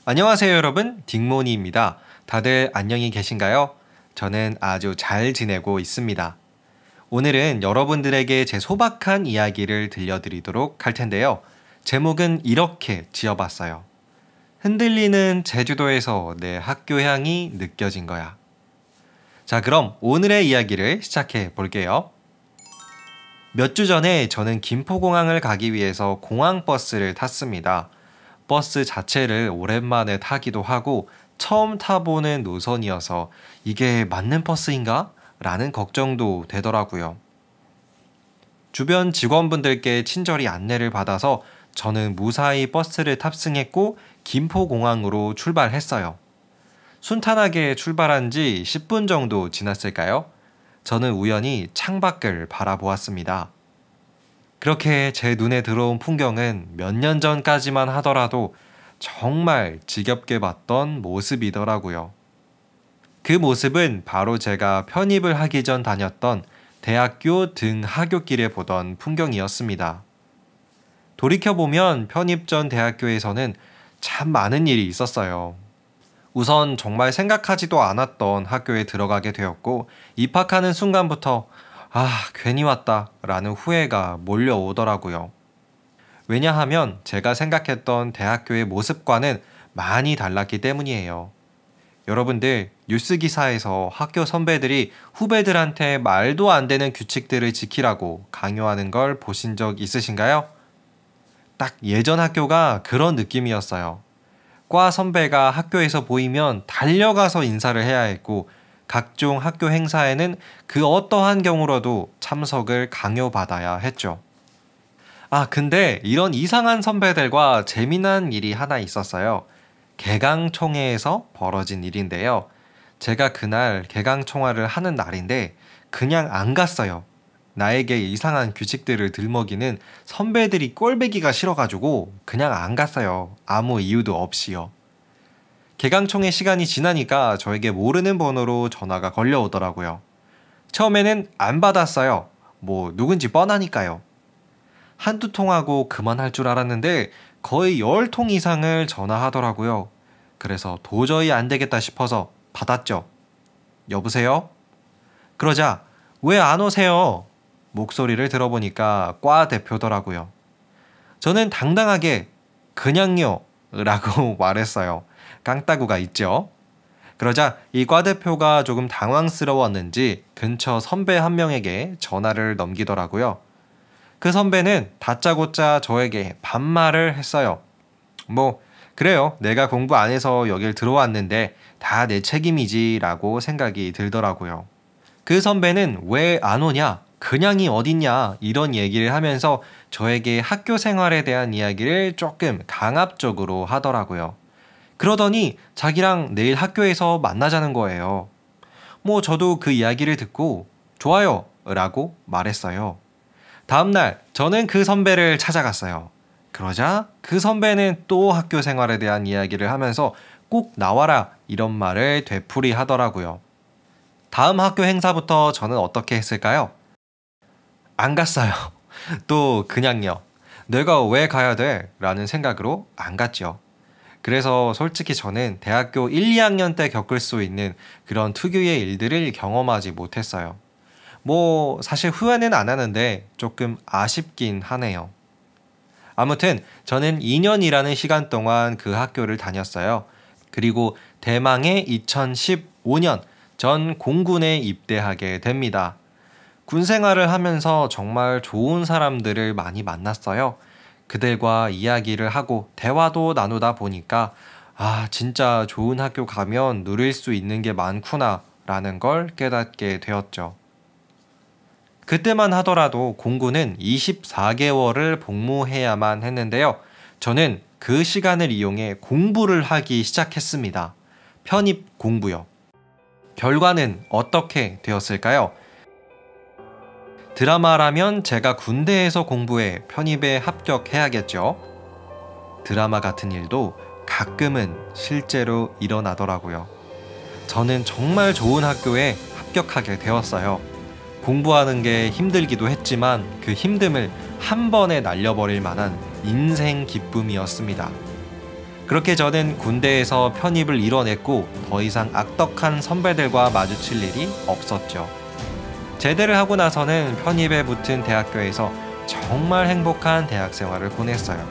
안녕하세요 여러분, 딩모니입니다. 다들 안녕히 계신가요? 저는 아주 잘 지내고 있습니다. 오늘은 여러분들에게 제 소박한 이야기를 들려드리도록 할 텐데요. 제목은 이렇게 지어봤어요. 흔들리는 제주도에서 내 학교 향이 느껴진 거야. 자, 그럼 오늘의 이야기를 시작해 볼게요. 몇 주 전에 저는 김포공항을 가기 위해서 공항버스를 탔습니다. 버스 자체를 오랜만에 타기도 하고 처음 타보는 노선이어서 이게 맞는 버스인가? 라는 걱정도 되더라고요. 주변 직원분들께 친절히 안내를 받아서 저는 무사히 버스를 탑승했고 김포공항으로 출발했어요. 순탄하게 출발한 지 10분 정도 지났을까요? 저는 우연히 창밖을 바라보았습니다. 그렇게 제 눈에 들어온 풍경은 몇 년 전까지만 하더라도 정말 지겹게 봤던 모습이더라고요. 그 모습은 바로 제가 편입을 하기 전 다녔던 대학교 등하굣길에 보던 풍경이었습니다. 돌이켜보면 편입 전 대학교에서는 참 많은 일이 있었어요. 우선 정말 생각하지도 않았던 학교에 들어가게 되었고 입학하는 순간부터 괜히 왔다 라는 후회가 몰려오더라고요. 왜냐하면 제가 생각했던 대학교의 모습과는 많이 달랐기 때문이에요. 여러분들 뉴스 기사에서 학교 선배들이 후배들한테 말도 안 되는 규칙들을 지키라고 강요하는 걸 보신 적 있으신가요? 딱 예전 학교가 그런 느낌이었어요. 과 선배가 학교에서 보이면 달려가서 인사를 해야 했고 각종 학교 행사에는 그 어떠한 경우라도 참석을 강요받아야 했죠. 근데 이런 이상한 선배들과 재미난 일이 하나 있었어요. 개강총회에서 벌어진 일인데요. 제가 그날 개강총회를 하는 날인데 그냥 안 갔어요. 나에게 이상한 규칙들을 들먹이는 선배들이 꼴배기가 싫어가지고 그냥 안 갔어요. 아무 이유도 없이요. 개강총회 시간이 지나니까 저에게 모르는 번호로 전화가 걸려오더라고요. 처음에는 안 받았어요. 누군지 뻔하니까요. 한두 통하고 그만할 줄 알았는데 거의 10통 이상을 전화하더라고요. 그래서 도저히 안 되겠다 싶어서 받았죠. 여보세요? 그러자 왜 안 오세요? 목소리를 들어보니까 과 대표더라고요. 저는 당당하게 그냥요 라고 말했어요. 깡따구가 있죠. 그러자 이 과 대표가 조금 당황스러웠는지 근처 선배 한 명에게 전화를 넘기더라고요. 그 선배는 다짜고짜 저에게 반말을 했어요. 그래요. 내가 공부 안 해서 여길 들어왔는데 다 내 책임이지 라고 생각이 들더라고요. 그 선배는 왜 안 오냐? 그냥이 어딨냐? 이런 얘기를 하면서 저에게 학교 생활에 대한 이야기를 조금 강압적으로 하더라고요. 그러더니 자기랑 내일 학교에서 만나자는 거예요. 저도 그 이야기를 듣고 좋아요 라고 말했어요. 다음날 저는 그 선배를 찾아갔어요. 그러자 그 선배는 또 학교 생활에 대한 이야기를 하면서 꼭 나와라 이런 말을 되풀이 하더라고요. 다음 학교 행사부터 저는 어떻게 했을까요? 안 갔어요. 또 그냥요. 내가 왜 가야 돼? 라는 생각으로 안 갔죠. 그래서 솔직히 저는 대학교 1, 2학년 때 겪을 수 있는 그런 특유의 일들을 경험하지 못했어요. 사실 후회는 안 하는데 조금 아쉽긴 하네요. 아무튼 저는 2년이라는 시간 동안 그 학교를 다녔어요. 그리고 대망의 2015년 전 공군에 입대하게 됩니다. 군 생활을 하면서 정말 좋은 사람들을 많이 만났어요. 그들과 이야기를 하고 대화도 나누다 보니까 진짜 좋은 학교 가면 누릴 수 있는 게 많구나 라는 걸 깨닫게 되었죠. 그때만 하더라도 공군은 24개월을 복무해야만 했는데요. 저는 그 시간을 이용해 공부를 하기 시작했습니다. 편입 공부요. 결과는 어떻게 되었을까요? 드라마라면 제가 군대에서 공부해 편입에 합격해야겠죠. 드라마 같은 일도 가끔은 실제로 일어나더라고요. 저는 정말 좋은 학교에 합격하게 되었어요. 공부하는 게 힘들기도 했지만 그 힘듦을 한 번에 날려버릴 만한 인생 기쁨이었습니다. 그렇게 저는 군대에서 편입을 이뤄냈고 더 이상 악덕한 선배들과 마주칠 일이 없었죠. 제대를 하고 나서는 편입에 붙은 대학교에서 정말 행복한 대학 생활을 보냈어요.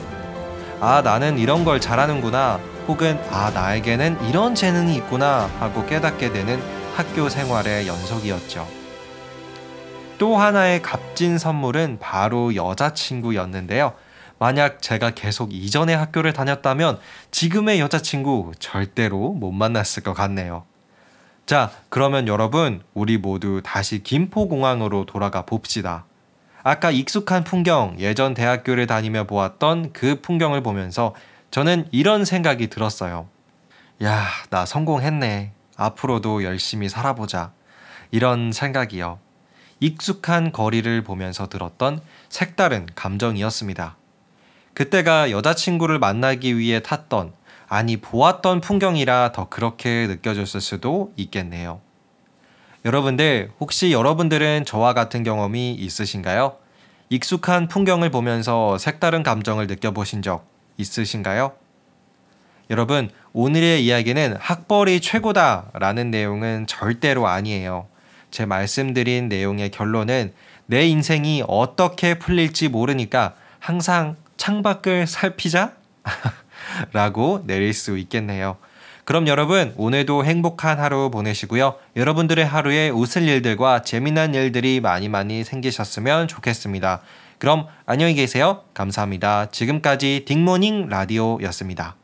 아, 나는 이런 걸 잘하는구나, 혹은 아, 나에게는 이런 재능이 있구나 하고 깨닫게 되는 학교 생활의 연속이었죠. 또 하나의 값진 선물은 바로 여자친구였는데요. 만약 제가 계속 이전의 학교를 다녔다면 지금의 여자친구 절대로 못 만났을 것 같네요. 자, 그러면 여러분, 우리 모두 다시 김포공항으로 돌아가 봅시다. 아까 익숙한 풍경, 예전 대학교를 다니며 보았던 그 풍경을 보면서 저는 이런 생각이 들었어요. 야, 나 성공했네. 앞으로도 열심히 살아보자. 이런 생각이요. 익숙한 거리를 보면서 들었던 색다른 감정이었습니다. 그때가 여자친구를 만나기 위해 탔던, 아니 보았던 풍경이라 더 그렇게 느껴졌을 수도 있겠네요. 여러분들, 혹시 여러분들은 저와 같은 경험이 있으신가요? 익숙한 풍경을 보면서 색다른 감정을 느껴보신 적 있으신가요? 여러분, 오늘의 이야기는 학벌이 최고다 라는 내용은 절대로 아니에요. 제 말씀드린 내용의 결론은 내 인생이 어떻게 풀릴지 모르니까 항상 창밖을 살피자? 라고 내릴 수 있겠네요. 그럼 여러분, 오늘도 행복한 하루 보내시고요. 여러분들의 하루에 웃을 일들과 재미난 일들이 많이 많이 생기셨으면 좋겠습니다. 그럼 안녕히 계세요. 감사합니다. 지금까지 딩모닝 라디오였습니다.